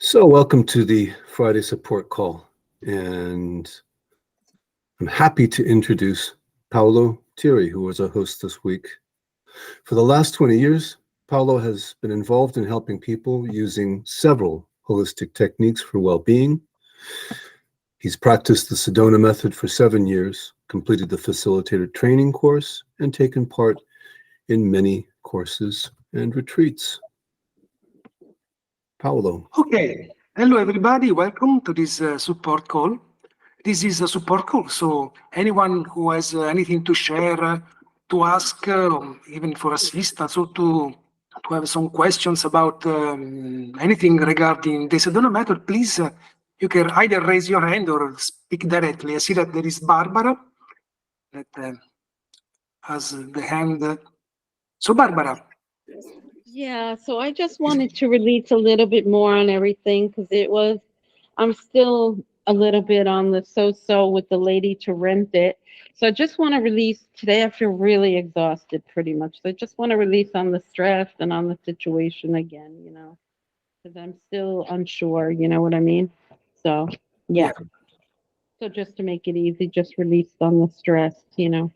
So welcome to the Friday support call, and I'm happy to introduce Paolo Thiery, who was our host this week. For the last 20 years, Paolo has been involved in helping people using several holistic techniques for well-being. He's practiced the Sedona Method for 7 years, completed the Facilitation Training course, and taken part in many courses and retreats. Paolo. Okay, hello everybody, welcome to this support call. This is a support call, so anyone who has anything to share, to ask, even for assistance or to have some questions about anything regarding the Sedona Method, please, you can either raise your hand or speak directly. I see that there is Barbara that has the hand. So Barbara. Yeah, so I just wanted to release a little bit more on everything because I'm still a little bit on the so-so with the lady to rent it. So I just want to release today. I feel really exhausted pretty much. So I just want to release on the stress and on the situation again, because I'm still unsure, you know what I mean? So, yeah. So just to make it easy, just released on the stress, and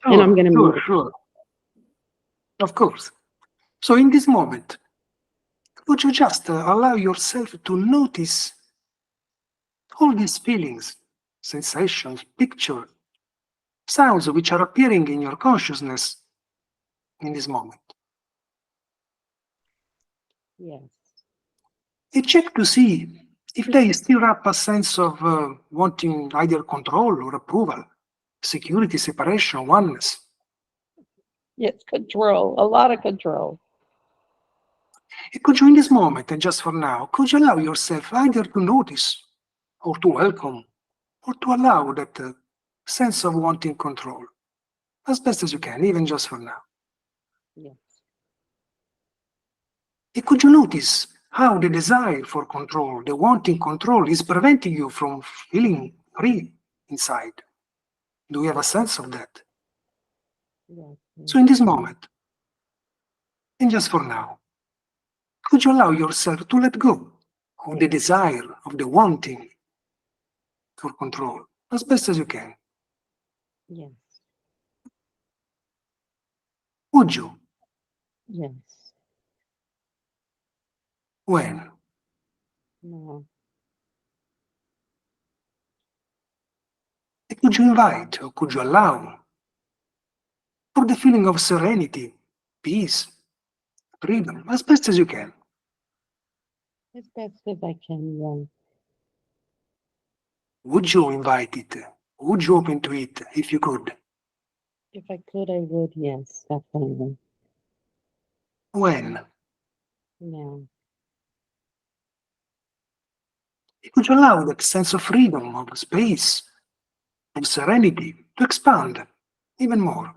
I'm going to Sure. Of course. So in this moment, would you just allow yourself to notice all these feelings, sensations, pictures, sounds which are appearing in your consciousness in this moment? Yes. And check to see if they stir up a sense of wanting either control or approval, security, separation, oneness. Yes, control, a lot of control. And could you, in this moment, and just for now, could you allow yourself either to notice or to welcome or to allow that sense of wanting control as best as you can, even just for now? Yes. And could you notice how the desire for control, the wanting control, is preventing you from feeling free inside? Do you have a sense of that? Yes. So in this moment, and just for now, could you allow yourself to let go of the desire, of the wanting for control as best as you can? Yes. Would you? Yes. When? No. And could you invite or could you allow for the feeling of serenity, peace, freedom as best as you can? As best as I can, yeah. Would you invite it? Would you open to it if you could? If I could, I would, yes, definitely. When? No. Could you allow that sense of freedom, of space, of serenity to expand even more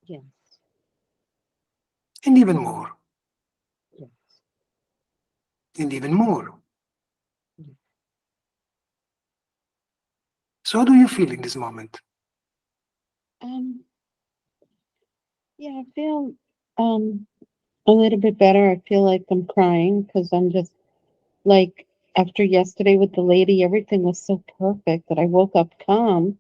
Yes. and even more Yes. and even more? Yes. So how do you feel in this moment? Yeah, I feel a little bit better. I feel like I'm crying because I'm just like after yesterday with the lady, everything was so perfect that I woke up calm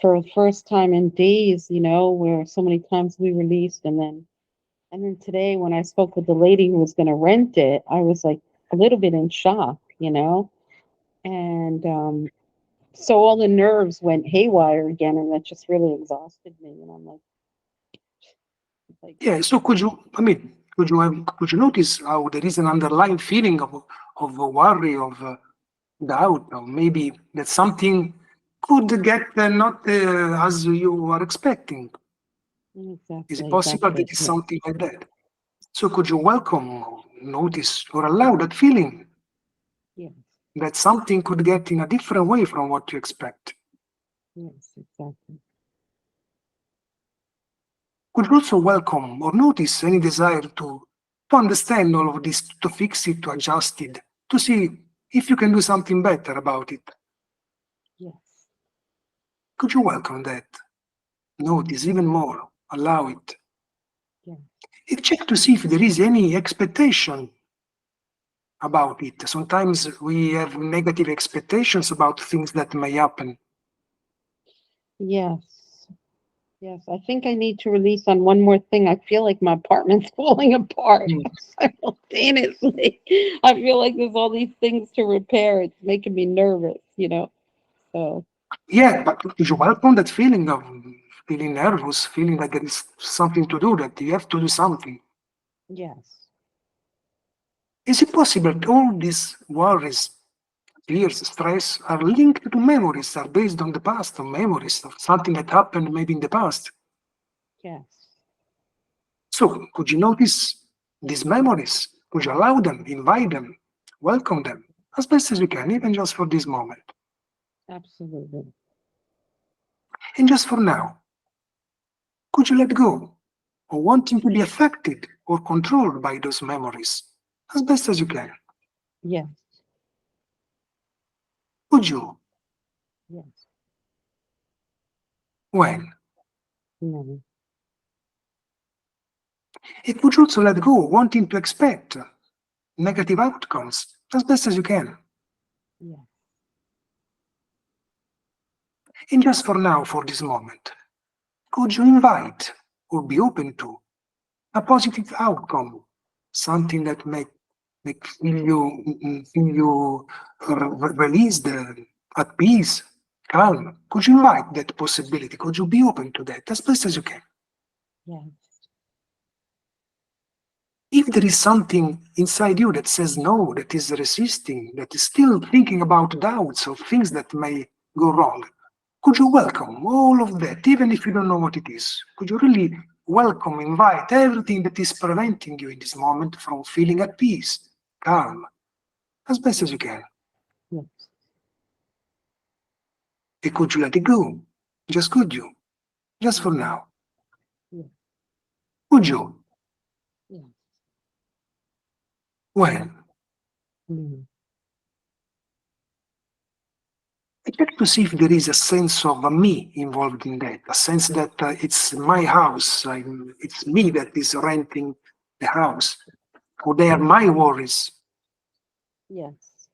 for the first time in days, where so many times we released and then today when I spoke with the lady who was going to rent it, I was like a little bit in shock, and so all the nerves went haywire again, and that just really exhausted me. And I'm like, Yeah, so could you notice how there is an underlying feeling of worry, of doubt, or maybe that something could get not as you are expecting? exactly, Is it possible that it's something like that? So could you welcome, notice, or allow that feeling yes, that something could get in a different way from what you expect? yes, exactly. Could you also welcome or notice any desire to understand all of this, to fix it, to adjust it, to see if you can do something better about it? Yes, Could you welcome that? Notice even more, allow it. yes, And check to see if there is any expectation about it. Sometimes we have negative expectations about things that may happen. Yes. Yes. I think I need to release on one more thing. I feel like my apartment's falling apart simultaneously. I feel like there's all these things to repair. It's making me nervous, So Yeah, but you welcome that feeling of feeling nervous, feeling like there is something to do, that you have to do something. yes. Is it possible that all these worries, fears, stress are linked to memories, are based on the past, on memories of something that happened maybe in the past? Yes. So could you notice these memories? Could you allow them, invite them, welcome them as best as you can, even just for this moment? Absolutely. And just for now, could you let go of wanting to be affected or controlled by those memories as best as you can? Yes. Could you? Yes. When? No. And could you also let go of wanting to expect negative outcomes as best as you can? Yes. And just for now, for this moment, could you invite or be open to a positive outcome, something that make feel you released, at peace, calm? Could you invite that possibility? Could you be open to that as best as you can? Yes. If there is something inside you that says no, that is resisting, that is still thinking about doubts of things that may go wrong, could you welcome all of that, even if you don't know what it is? Could you really welcome, invite everything that is preventing you in this moment from feeling at peace, calm, as best as you can? Yes. And could you let it go? Just could you? Just for now. Yes. Could you? Yes. When? Mm. I check to see if there is a sense of a me involved in that, a sense that it's my house, it's me that is renting the house, or they are my worries. Yes.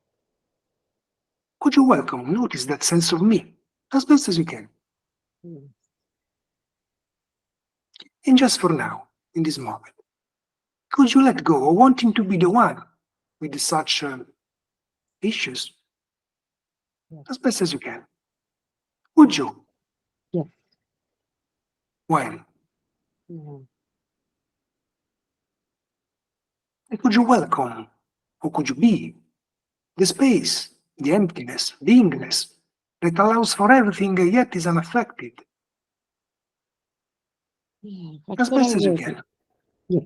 Could you welcome, notice that sense of me as best as you can? Mm. And just for now, in this moment, could you let go of wanting to be the one with such issues Yes. as best as you can? Would you? Yes. When? No. And could you welcome, or could you be, the space, the emptiness, beingness that allows for everything yet is unaffected Yeah, if I as could, I best as you would. can? Yes.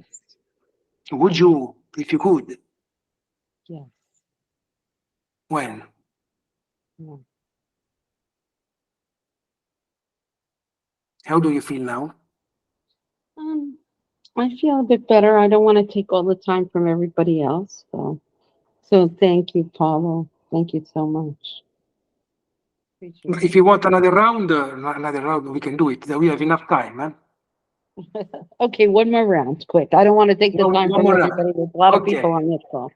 Would you, if you could? Yes. When? No. How do you feel now? Um, I feel a bit better. I don't want to take all the time from everybody else. So thank you, Paulo. Thank you so much. Appreciate If you want another round, we can do it. We have enough time, man. it. Okay, one more round, quick. I don't want to take the time One from more round. everybody. There's a lot of Okay. people on this call.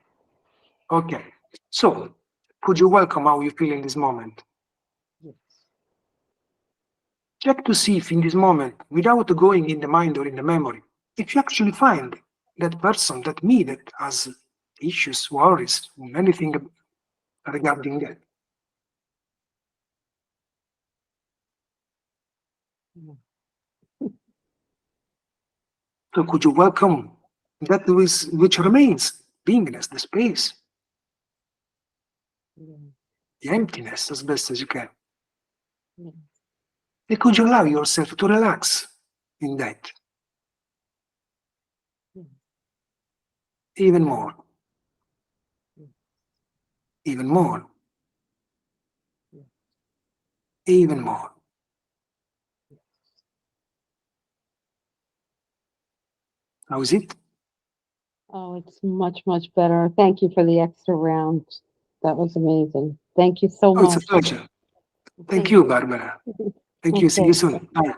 Okay. So, could you welcome how you feel in this moment? Yes. Check to see if in this moment, without going in the mind or in the memory, if you actually find that person, that me that has issues, worries, anything regarding that. Yeah. So could you welcome that which remains, beingness, the space, Yeah. the emptiness as best as you can? Yeah. And could you allow yourself to relax in that Yeah. even more, Yeah. even more, Yeah. even more? How is it? Oh, it's much, much better. Thank you for the extra round. That was amazing. Thank you so Oh, it's a much. pleasure. Thank Thank you, Barbara. Thank you. See you Okay. soon. Bye.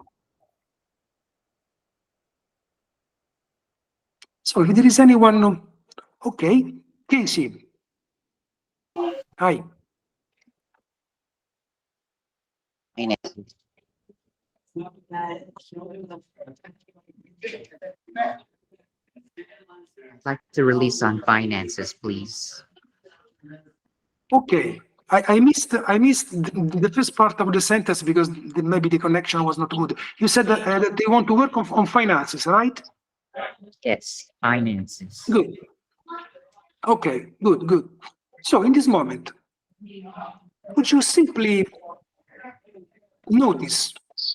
So if there is anyone, okay, Casey, Hi. Finances. I'd like to release on finances, please. Okay. I missed the first part of the sentence because maybe the connection was not good. You said that they want to work on finances, right? Yes, finances. Good. Okay, good. So in this moment, would you simply notice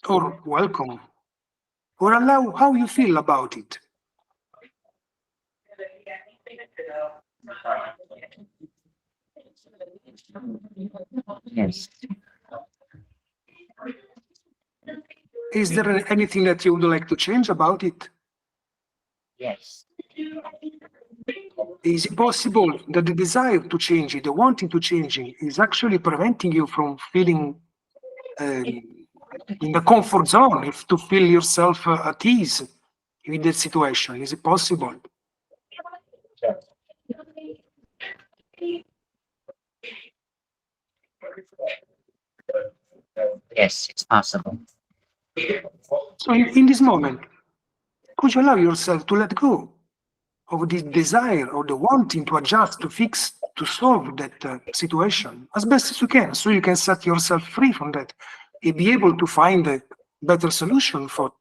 or welcome or allow how you feel about it? Yes. Is there anything that you would like to change about it? Yes. Is it possible that the desire to change it, the wanting to change it, is actually preventing you from feeling in the comfort zone, if to feel yourself at ease in that situation? Is it possible? Yes, it's possible. So in this moment, could you allow yourself to let go of the desire or the wanting to adjust, to fix, to solve that situation as best as you can, so you can set yourself free from that and be able to find a better solution for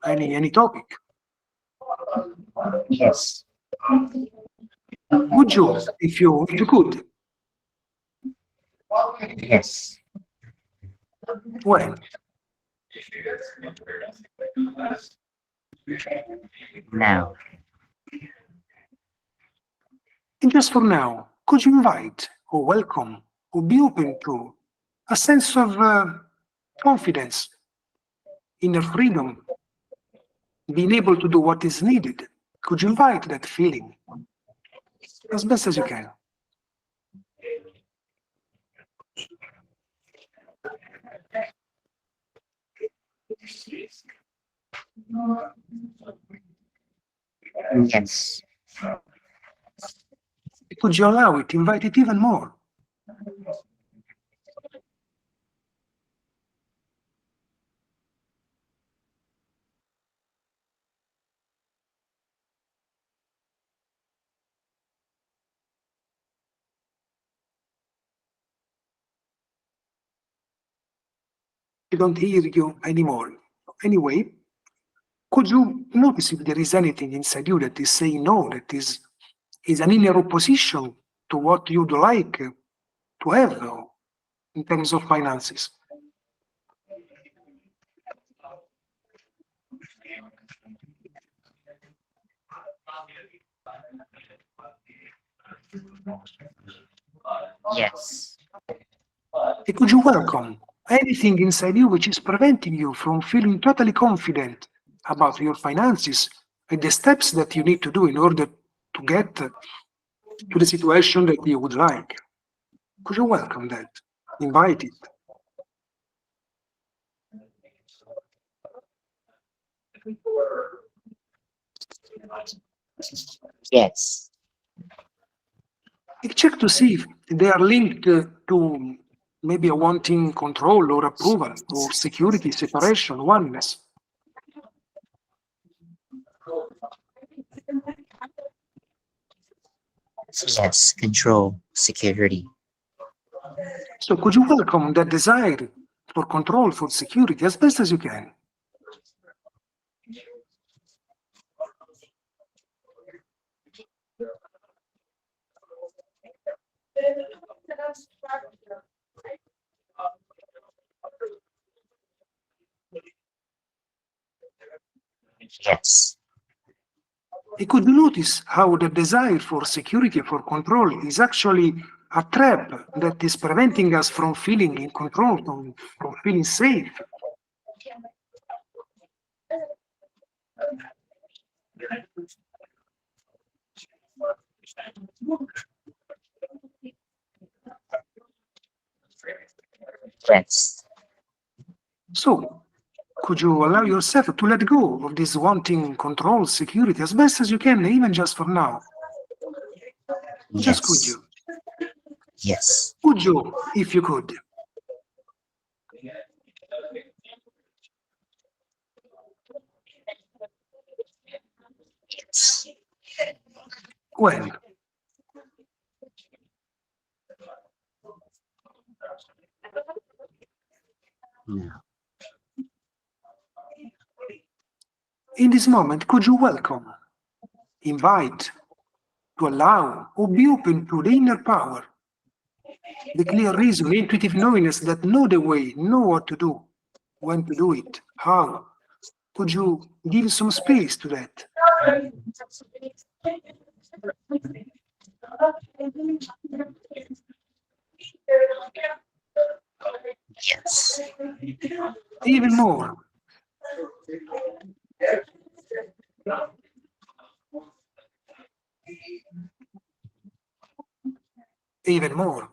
any topic? Yes. Would you, if you could? Yes. When? Now. And just for now, could you invite or welcome or be open to a sense of confidence, inner freedom, being able to do what is needed? Could you invite that feeling as best as you can? Yes. Could you allow it, invite it even more? I don't hear you anymore. Anyway, could you notice if there is anything inside you that is saying no, that is an inner opposition to what you'd like to have in terms of finances? Yes. And could you welcome anything inside you which is preventing you from feeling totally confident about your finances and the steps that you need to do in order to get to the situation that you would like? Could you welcome that? Invite it. Yes. And check to see if they are linked to maybe a wanting control or approval or security, separation, oneness. Yes. Control. Security. So could you welcome that desire for control, for security as best as you can? Yes. And could you notice how the desire for security, for control, is actually a trap that is preventing us from feeling in control, from feeling safe? Yes. So, could you allow yourself to let go of this wanting control, security, as best as you can, even just for now? Just could Yes. you? Yes. Could you, if you could? Yes. When? Now. In this moment, could you welcome, invite, to allow, or be open to the inner power, the clear reason, intuitive knowingness that know the way, know what to do, when to do it, how? Could you give some space to that? Yes. Even more. Even more.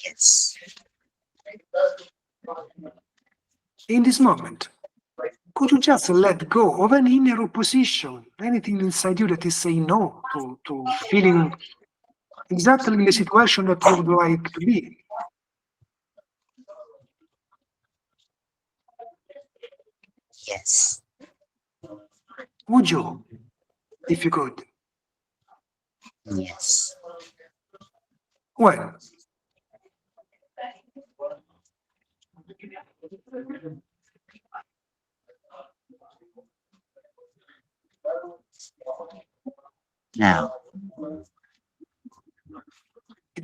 Yes. In this moment, could you just let go of any inner opposition, anything inside you that is saying no to feeling exactly in the situation that you would like to be? Yes. Would you, if you could? Yes. When? Now.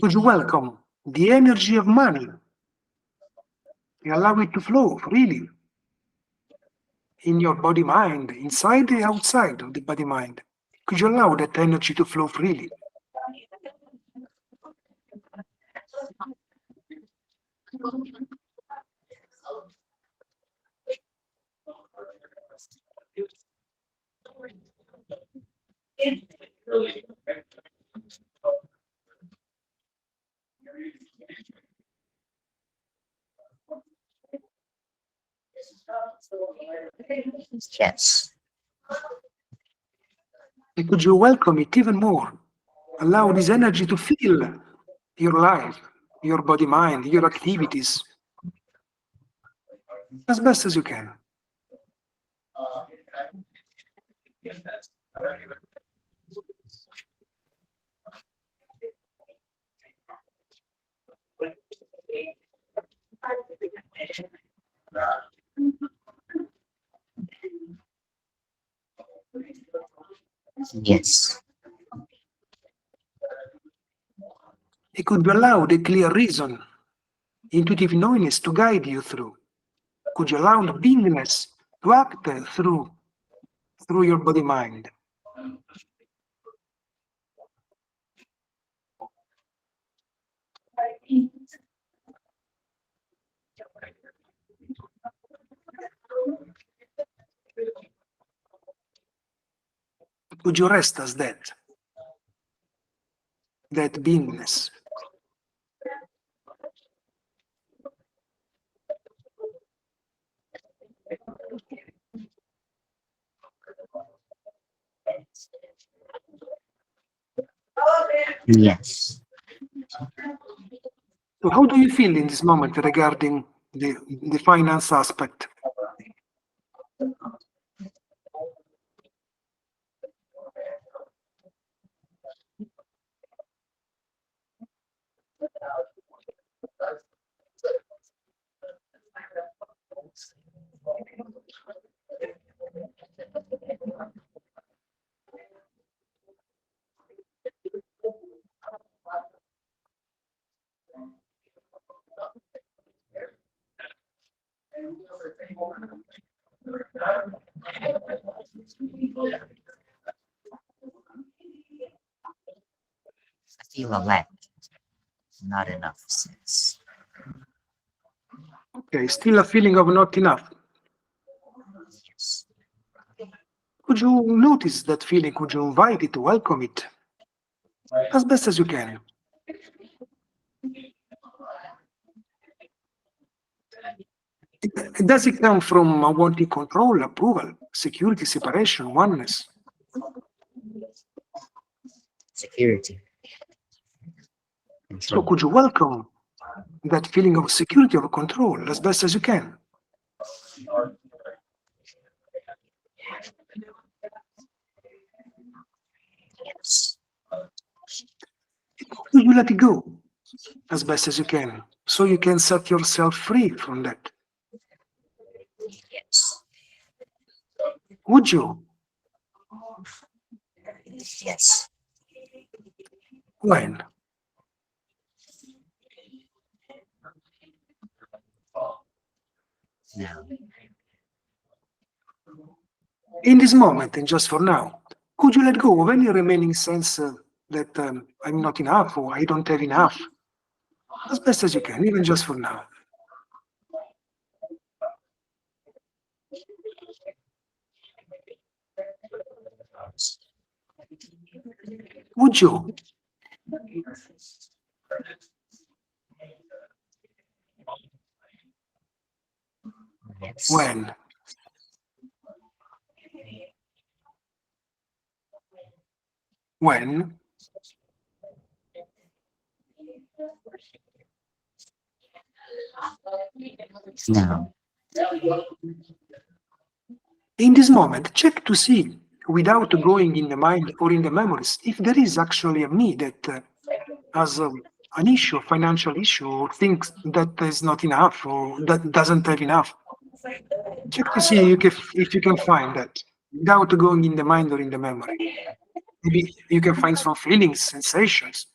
Could you welcome the energy of money and allow it to flow freely in your body mind, inside and outside of the body mind? Could you allow that energy to flow freely? Yes. And could you welcome it even more? Allow this energy to fill your life, your body mind, your activities as best as you can. Yes. It could allow the clear reason, intuitive knowingness to guide you through. Could you allow the beingness to act through your body mind? Could you rest as that beingness? Yes. So how do you feel in this moment regarding the finance aspect? I feel a lack. Not enough sense. Okay, still a feeling of not enough. Yes. Could you notice that feeling? Could you invite it, welcome it as best as you can? Does it come from wanting control, approval, security, separation, oneness? Security. So could you welcome that feeling of security or control as best as you can? Could you let it go as best as you can so you can set yourself free from that? Would you? Yes. When? Now. In this moment and just for now, could you let go of any remaining sense that I'm not enough or I don't have enough? As best as you can, even just for now. Would you? Yes. When? When? Now. In this moment, check to see, without going in the mind or in the memories, if there is actually a me that has an issue, a financial issue, or thinks that is not enough or that doesn't have enough. Check to see if you can find that without going in the mind or in the memory. Maybe you can find some feelings, sensations.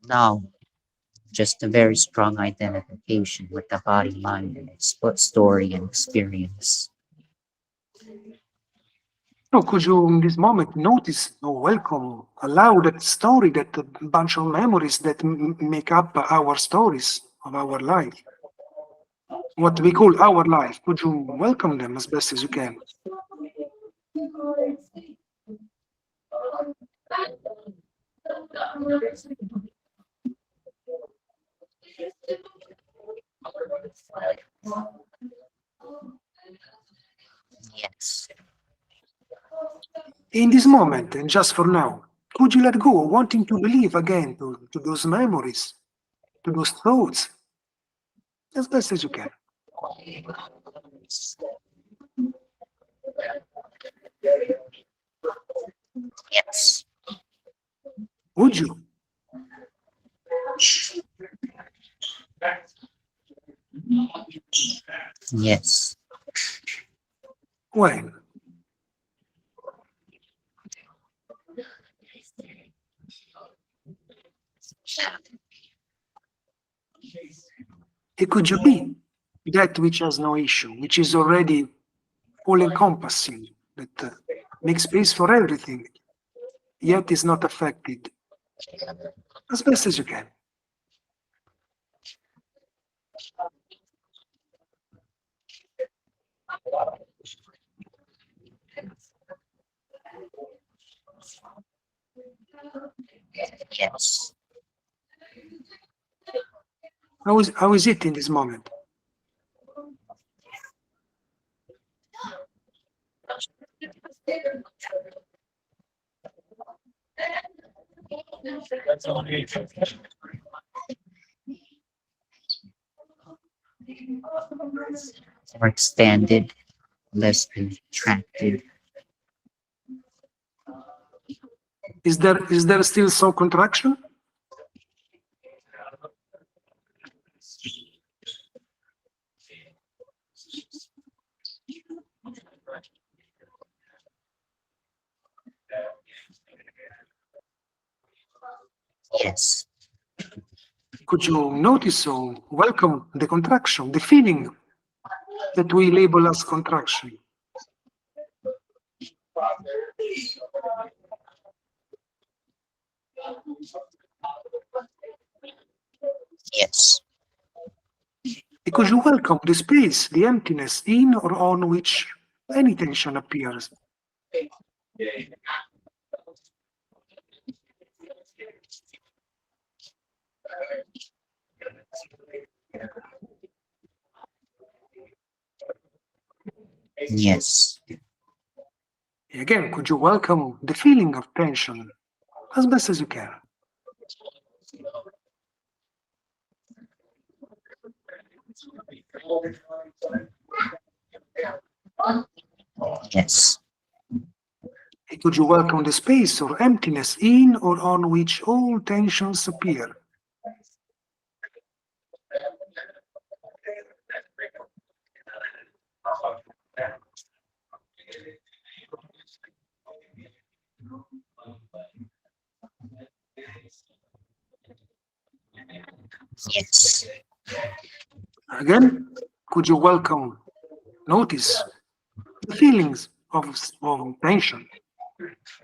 Now. Just a very strong identification with the body, mind, and its story and experience. So could you, in this moment, notice or welcome, allow that story, that bunch of memories that make up our stories of our life? What we call our life. Could you welcome them as best as you can? Yes. In this moment, and just for now, could you let go of wanting to believe again to those memories, to those thoughts, as best as you can? Yes. Would you? Yes. When? It could you be that which has no issue, which is already all encompassing, that makes space for everything, yet is not affected, as best as you can. Yes. How is it in this moment? More expanded, less contracted. Is there still some contraction? Yes. Could you notice or welcome the contraction, the feeling that we label as contraction? Yes. Because you welcome the space, the emptiness in or on which any tension appears. Yes. Again, could you welcome the feeling of tension as best as you can? Yes. Could you welcome the space or emptiness in or on which all tensions appear? Yes. Again, could you notice the feelings of tension,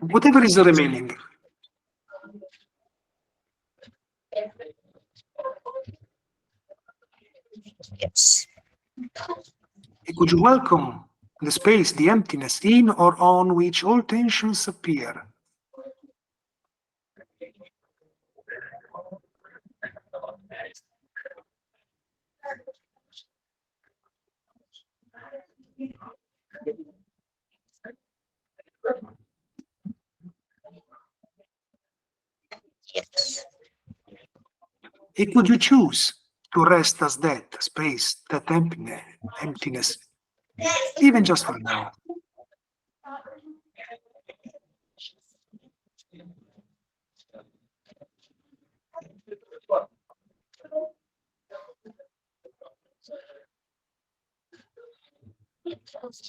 whatever is remaining? Yes. Could you welcome the space, the emptiness in or on which all tensions appear? Yes. Could you choose to rest as that space, that emptiness, even just for now?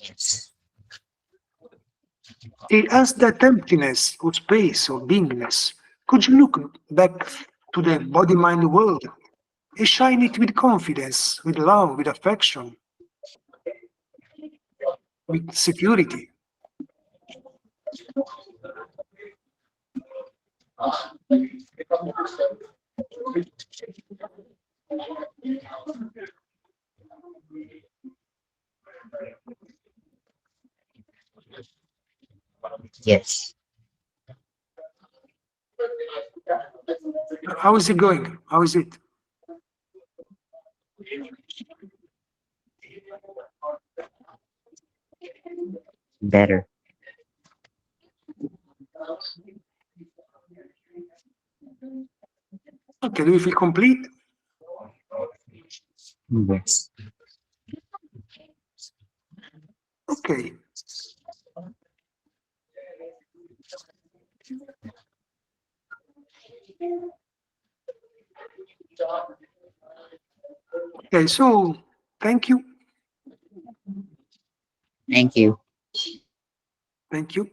Yes. As that emptiness or space or beingness, could you look back to the body-mind world and shine it with confidence, with love, with affection, with security? Yes. How is it going? How is it? Better. Okay, do you feel complete? Yes. Okay. Okay, so thank you. Thank you. Thank you.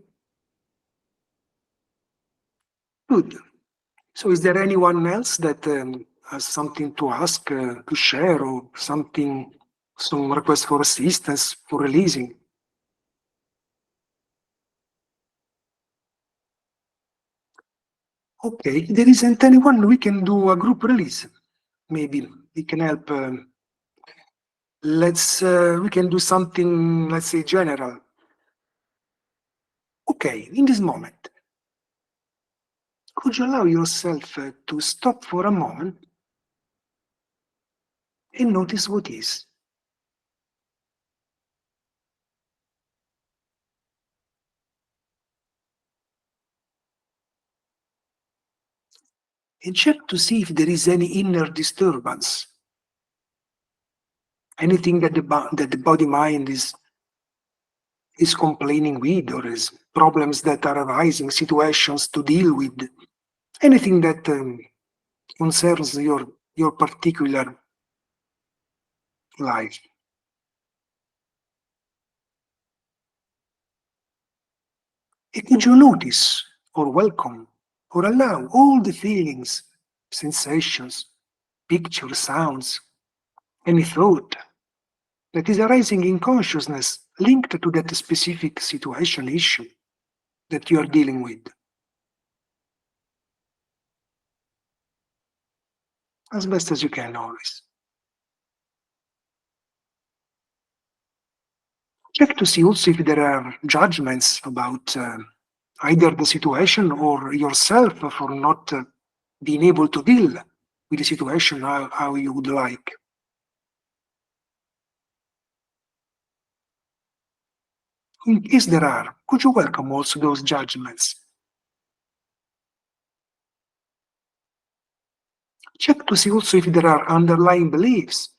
Good. So is there anyone else that has something to ask, to share, or something, some request for assistance, for releasing? Okay, if there isn't anyone, we can do a group release. Maybe we can help. We can do something, let's say, general. Okay, in this moment, could you allow yourself to stop for a moment and notice what is? And check to see if there is any inner disturbance, anything that the body mind is complaining with, or is problems that are arising, situations to deal with, anything that concerns your particular life. And could you notice or welcome or allow all the feelings, sensations, pictures, sounds, any thought that is arising in consciousness linked to that specific situation, issue that you are dealing with? as best as you can always. Check to see also if there are judgments about either the situation or yourself for not being able to deal with the situation how you would like. In case there are, could you welcome also those judgments? Check to see also if there are underlying beliefs,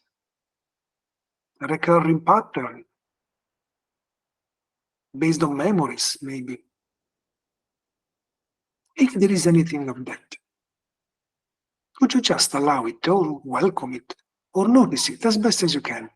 a recurring pattern, based on memories, maybe. If there is anything of that, could you just allow it or welcome it or notice it as best as you can?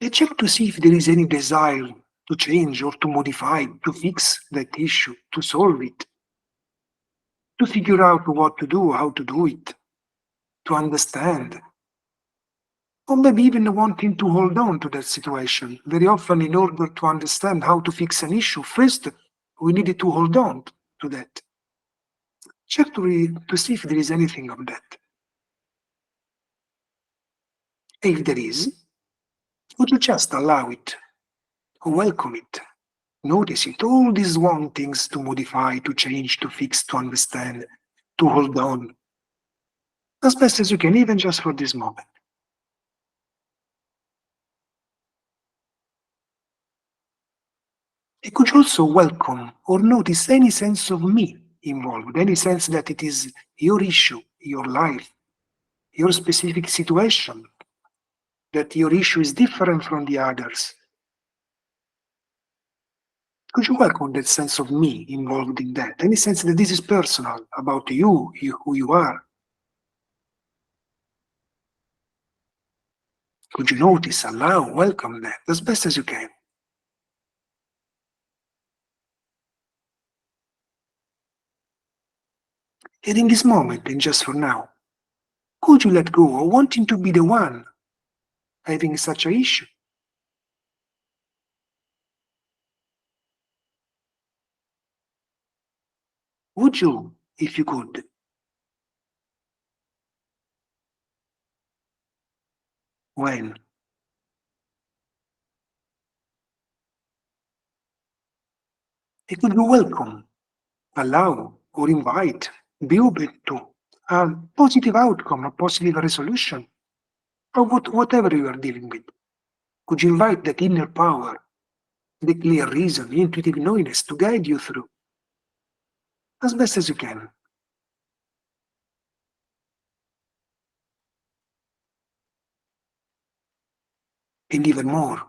And check to see if there is any desire to change or to modify, to fix that issue, to solve it, to figure out what to do, how to do it, to understand, or maybe even wanting to hold on to that situation. Very often, in order to understand how to fix an issue, first we needed to hold on to that. Check to see if there is anything of that. If there is, would you just allow it, welcome it, notice it, all these wantings to modify, to change, to fix, to understand, to hold on, as best as you can, even just for this moment. You could also welcome or notice any sense of me involved, any sense that it is your issue, your life, your specific situation, that your issue is different from the others. Could you welcome that sense of me involved in that? Any sense that this is personal about you, who you are? Could you notice, allow, welcome that as best as you can? And in this moment, and just for now, could you let go of wanting to be the one having such an issue? Would you, if you could? When? It could be welcome, allow, or invite, be open to a positive outcome, a positive resolution, or whatever you are dealing with. Could you invite that inner power, the clear reason, the intuitive knowingness to guide you through as best as you can? And even more.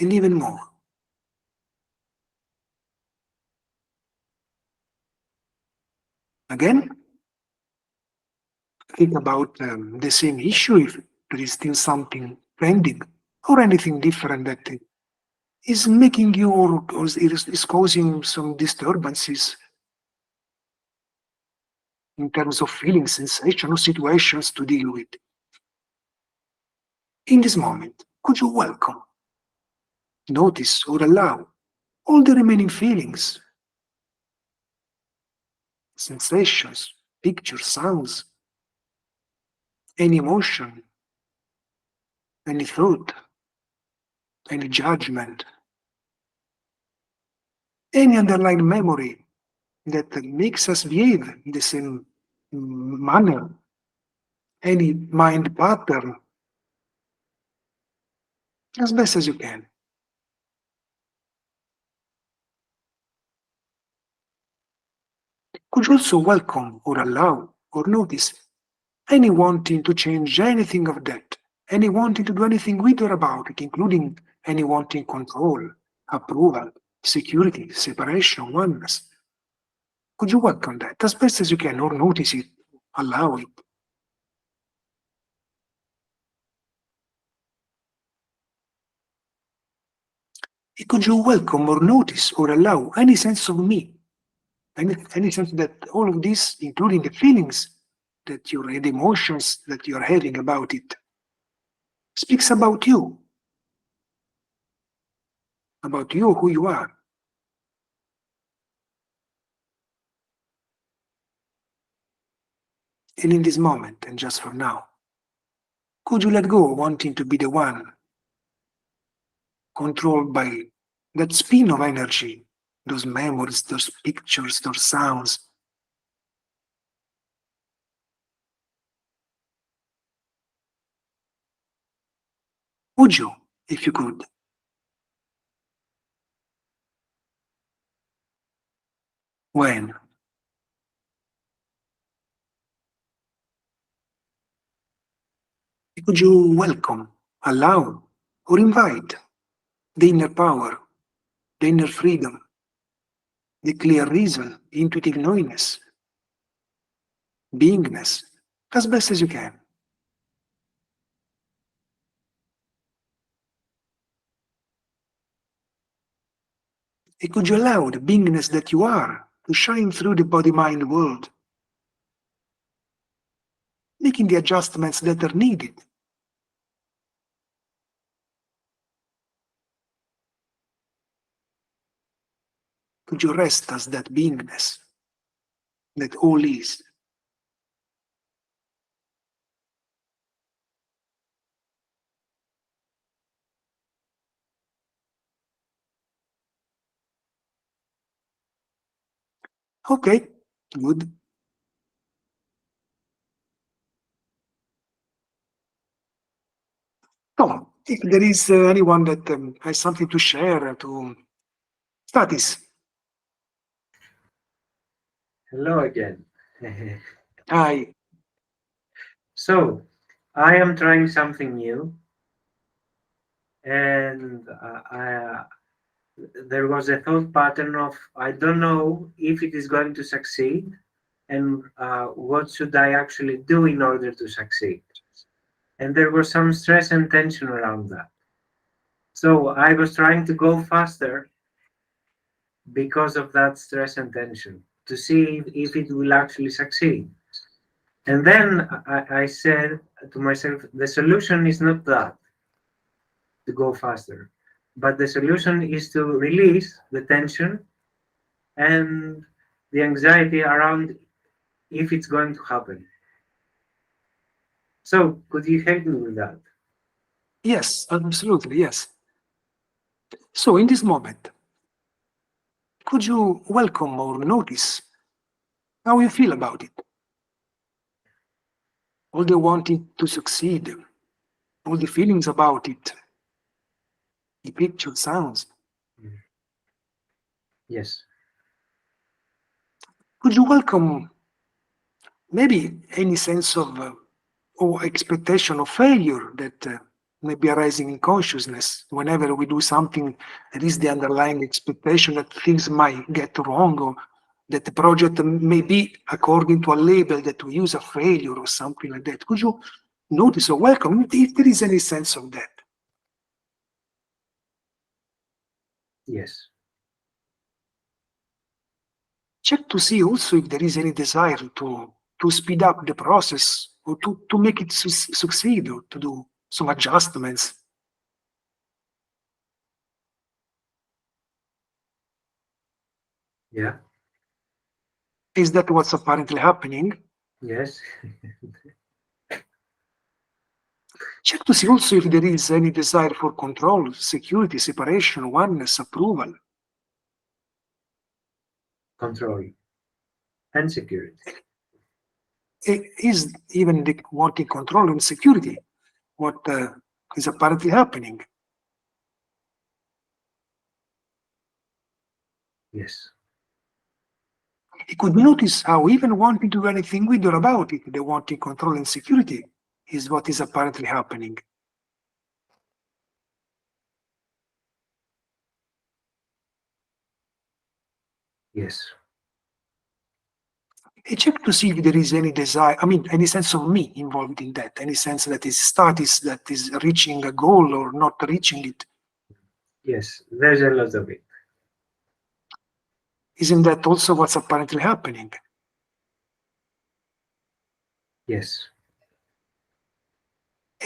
And even more. Again, think about the same issue if there is still something pending or anything different that is making you or is causing some disturbances in terms of feelings, sensation, or situations to deal with. In this moment, could you welcome, notice, or allow all the remaining feelings, sensations, pictures, sounds, any emotion, any thought, any judgment, any underlying memory that makes us behave in the same manner, any mind pattern, as best as you can. Could you also welcome or allow or notice any wanting to change anything of that, any wanting to do anything with or about it, including any wanting control, approval, security, separation, oneness? Could you welcome that as best as you can or notice it, allow it? Could you welcome or notice or allow any sense of me? Any sense that all of this, including the feelings that the emotions that you're having about it, speaks about you. about you, who you are. And in this moment, and just for now, could you let go of wanting to be the one controlled by that spin of energy, those memories, those pictures, those sounds? Would you, if you could? When? Could you welcome, allow, or invite the inner power, the inner freedom, the clear reason, the intuitive knowingness, beingness, as best as you can? And could you allow the beingness that you are to shine through the body-mind world, making the adjustments that are needed? Could you rest as that beingness, that all is? Okay, good. So, if there is anyone that has something to share to Statis. Hello again. Hi. So, I am trying something new, and there was a thought pattern of I don't know if it is going to succeed, and what should I actually do in order to succeed. And there was some stress and tension around that. So I was trying to go faster because of that stress and tension to see if it will actually succeed. And then I said to myself, the solution is not that, to go faster, but the solution is to release the tension and the anxiety around if it's going to happen. So could you help me with that? Yes, absolutely, yes. So in this moment, could you welcome or notice how you feel about it? All the wanting to succeed, all the feelings about it, the picture, sounds. Yes. Could you welcome maybe any sense of or expectation of failure that may be arising in consciousness whenever we do something? There is the underlying expectation that things might get wrong, or that the project may be according to a label that we use, a failure or something like that. Could you notice or welcome if there is any sense of that? Yes. Check to see also if there is any desire to speed up the process, or to make it succeed, or to do some adjustments. Yeah. Is that what's apparently happening? Yes. Check to see also if there is any desire for control, security, separation, oneness, approval. Control and security. Is even the wanting control and security what is apparently happening? Yes. You could notice how even wanting to do anything with or about it, the wanting control and security, is what is apparently happening. Yes. And check to see if there is any desire, any sense of me involved in that, any sense that is status, that is reaching a goal or not reaching it. Yes. There's a lot of it. Isn't that also what's apparently happening? Yes.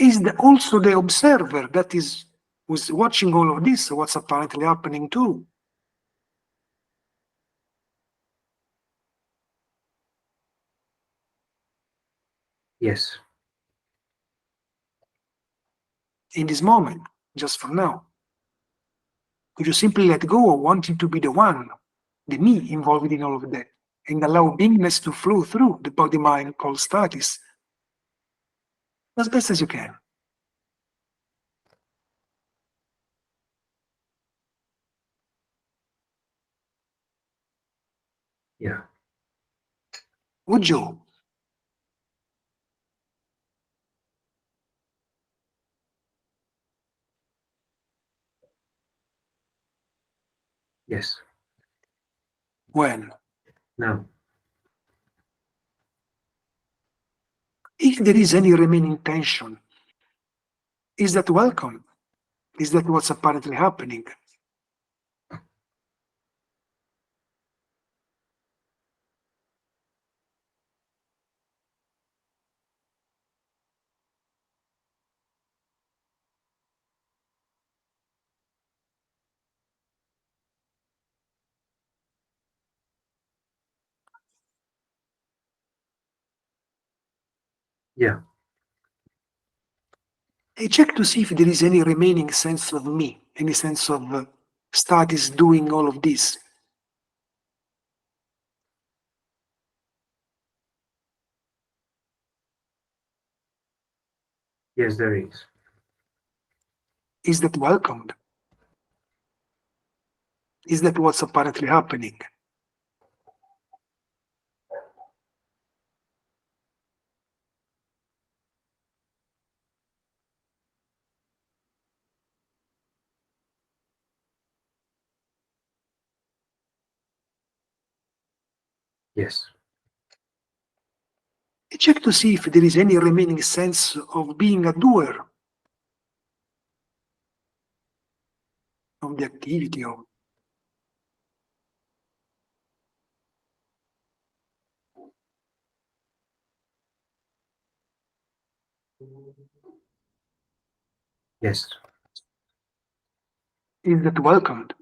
Is also the observer that is who's watching all of this, what's apparently happening too. Yes. In this moment, just for now. Could you simply let go of wanting to be the one, the me involved in all of that, and allow beingness to flow through the body-mind called status as best as you can? Yeah. Would you? Yes. When? Now. If there is any remaining tension, is that welcome? Is that what's apparently happening? Yeah. I check to see if there is any remaining sense of me, any sense of status doing all of this. Yes, there is. Is that welcomed? Is that what's apparently happening? Yes. I check to see if there is any remaining sense of being a doer of the activity of. Yes. Is that welcomed?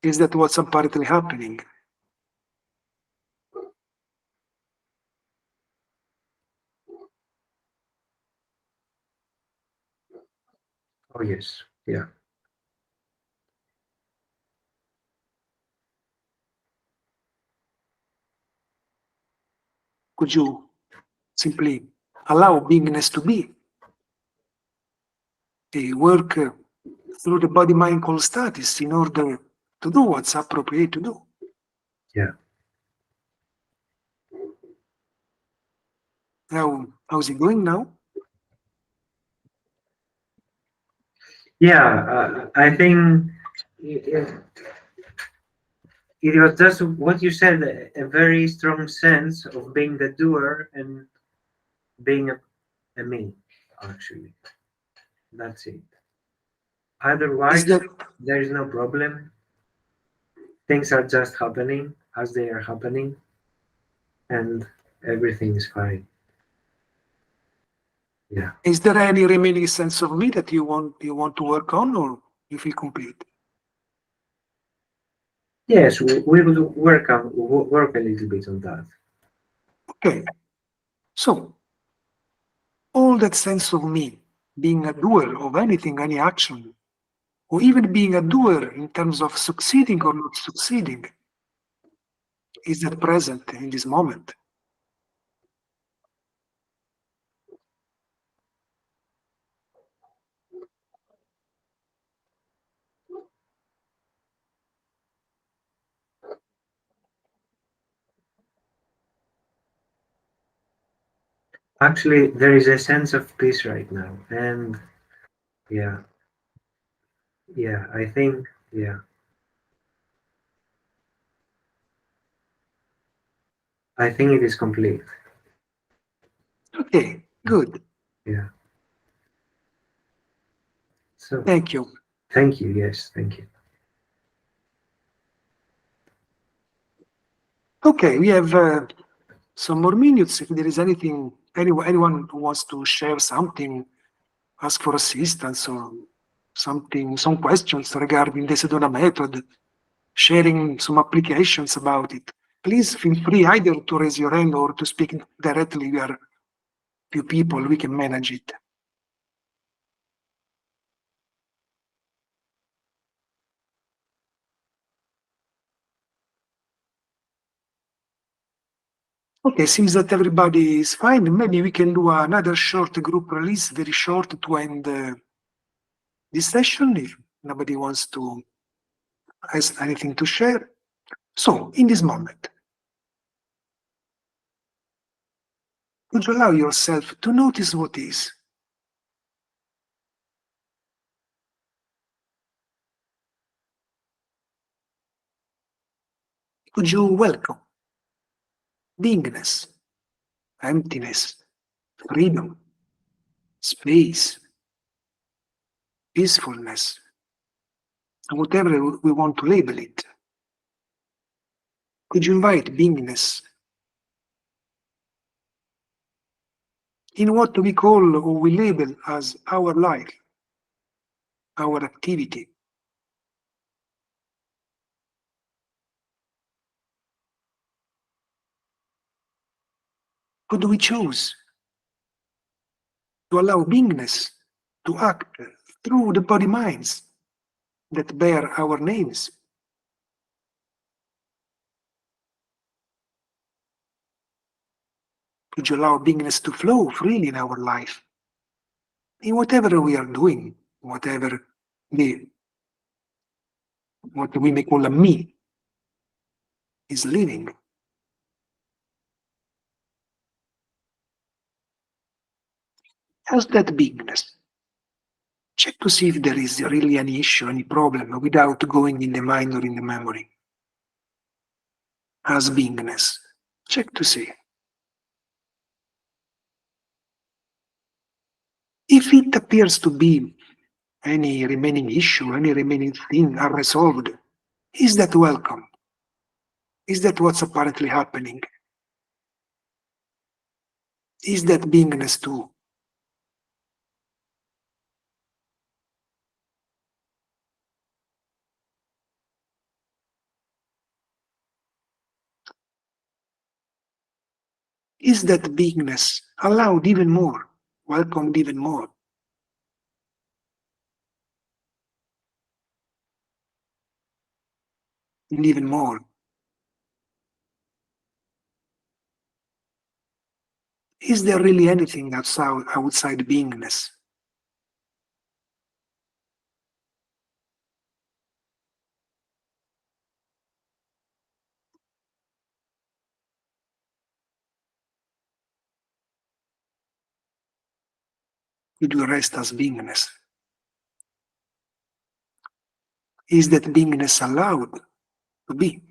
Is that what's apparently happening? Oh, yes. Yeah. Could you simply allow beingness to be? Work through the body-mind called status in order to do what's appropriate to do. Yeah. How's it going now? Yeah. I think it was just what you said, a very strong sense of being the doer and being a me, actually. That's it. Otherwise, Is that there is no problem. Things are just happening as they are happening, and everything is fine. Yeah. is there any remaining sense of me that you want to work on, or you feel complete? Yes, we will work a little bit on that. Okay. So all that sense of me being a doer of anything, any action, or even being a doer in terms of succeeding or not succeeding, is that present in this moment? Actually, there is a sense of peace right now, and yeah, I think, yeah, I think it is complete. Okay, good. Yeah. So Thank you. thank you. Yes, thank you. Okay, we have some more minutes. If there is anyone who wants to share something, ask for assistance, or some questions regarding the Sedona method, sharing some applications about it, please feel free either to raise your hand or to speak directly. We are few people, we can manage it. Okay, seems that everybody is fine. Maybe we can do another short group release, very short, to end this session if nobody wants to has anything to share. So, in this moment, could you allow yourself to notice what is? Could you welcome beingness, emptiness, freedom, space, peacefulness, and whatever we want to label it? Could you invite beingness in what we call or we label as our life, our activity? Could we choose to allow beingness to act through the body minds that bear our names? Could you allow beingness to flow freely in our life, in whatever we are doing, whatever what we may call a me is living? As that beingness, check to see if there is really any issue, any problem, without going in the mind or in the memory. As beingness, check to see. If it appears to be any remaining issue, any remaining thing unresolved, is that welcome? Is that what's apparently happening? Is that beingness too? Is that beingness allowed even more, welcomed even more? And even more? Is there really anything outside beingness? Could we rest as beingness? Is that beingness allowed to be?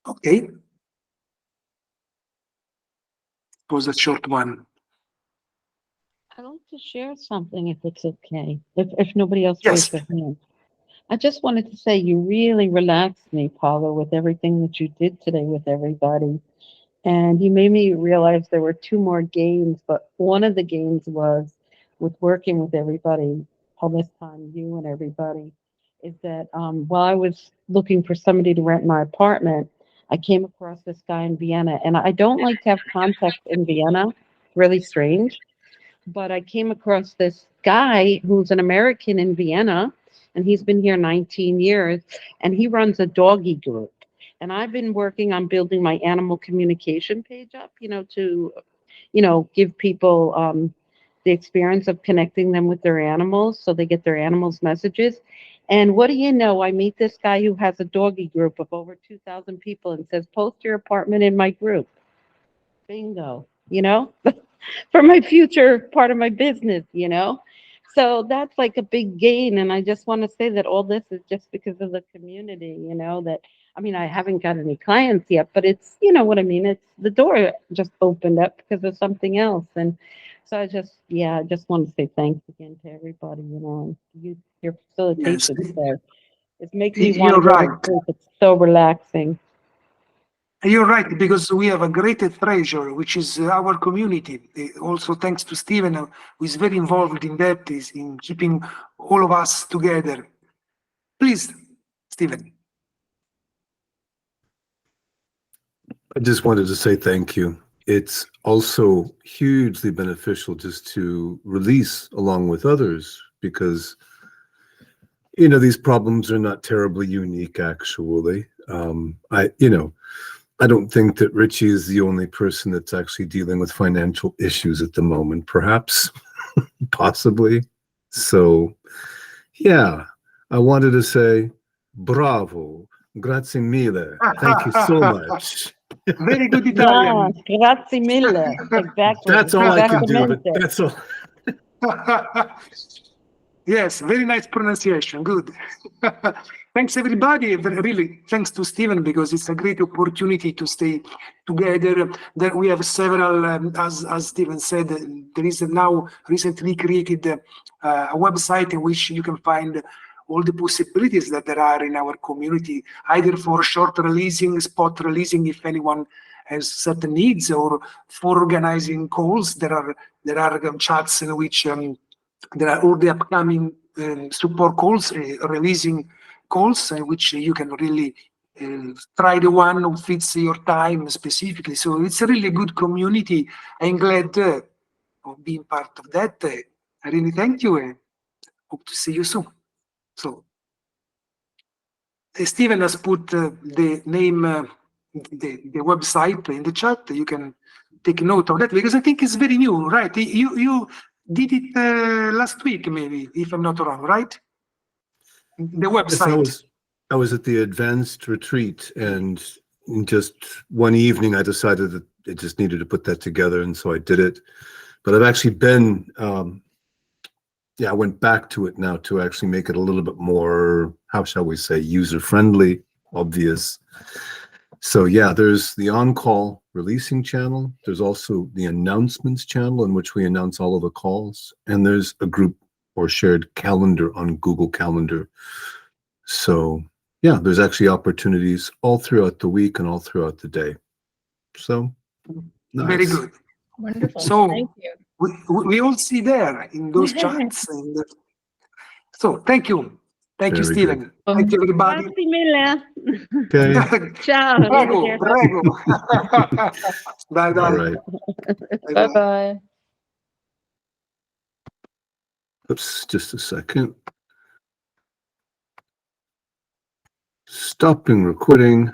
Okay. It was a short one. I'd like to share something if it's okay, if nobody else Yes. raised their hand. I just wanted to say you really relaxed me, Paolo, with everything that you did today with everybody. And you made me realize there were two more games, but one of the games was with working with everybody, all this time, you and everybody, is that while I was looking for somebody to rent my apartment, I came across this guy in Vienna. And I don't like to have contacts in Vienna, really strange. But I came across this guy who's an American in Vienna, and he's been here 19 years, and he runs a doggy group. And I've been working on building my animal communication page up, to, give people the experience of connecting them with their animals so they get their animals' messages. And what do you know? I meet this guy who has a doggy group of over 2,000 people and says, post your apartment in my group. Bingo, for my future part of my business. So that's like a big gain. And I just want to say that all this is just because of the community, that I mean, I haven't got any clients yet, but it's, what I mean? It's the door just opened up because of something else. And so I just want to say thanks again to everybody, your Yes. facilitation there It makes me You're want to go to right. sleep. It's so relaxing. You're right, because we have a great treasure, which is our community. Also, thanks to Stephen, who is very involved in that, is in keeping all of us together. Please, Stephen. I just wanted to say thank you. It's also hugely beneficial just to release along with others because, you know, these problems are not terribly unique, actually. I don't think that Richie is the only person that's actually dealing with financial issues at the moment, perhaps, possibly. So, yeah, I wanted to say bravo, grazie mille, thank you so much. Very good Yeah, Italian. grazie mille. Exactly. That's all I can do, but Exactamente. that's all. Yes, very nice pronunciation. Good. Thanks, everybody. Really, thanks to Stephen, because it's a great opportunity to stay together. There we have several, as Stephen said, there is now recently created a website in which you can find all the possibilities that there are in our community, either for short releasing, spot releasing, if anyone has certain needs, or for organizing calls. There are chats in which there are all the upcoming support calls, releasing calls, which you can really try the one who fits your time specifically. So it's a really good community. I'm glad of being part of that. I really thank you and hope to see you soon. So Stephen has put the name, the website in the chat. You can take note of that because I think it's very new, right? You did it last week, maybe, if I'm not wrong, right? The Yes, website. I was at the advanced retreat, and in just one evening, I decided that I just needed to put that together, and so I did it. But I've actually been, I went back to it now to actually make it a little bit more, how shall we say, user-friendly, obvious. So yeah, there's the on-call releasing channel. There's also the announcements channel in which we announce all of the calls, and there's a group or shared calendar on Google Calendar. So yeah, there's actually opportunities all throughout the week and all throughout the day. So nice. Very good. Wonderful. So Thank you. we all see there in those chats. And, so thank you. Thank you, Very Stephen. Thank you, everybody. Grazie mille. Okay. Ciao. Prego, prego. Bye, All bye. right. Bye-bye. Oops, just a second. Stopping recording.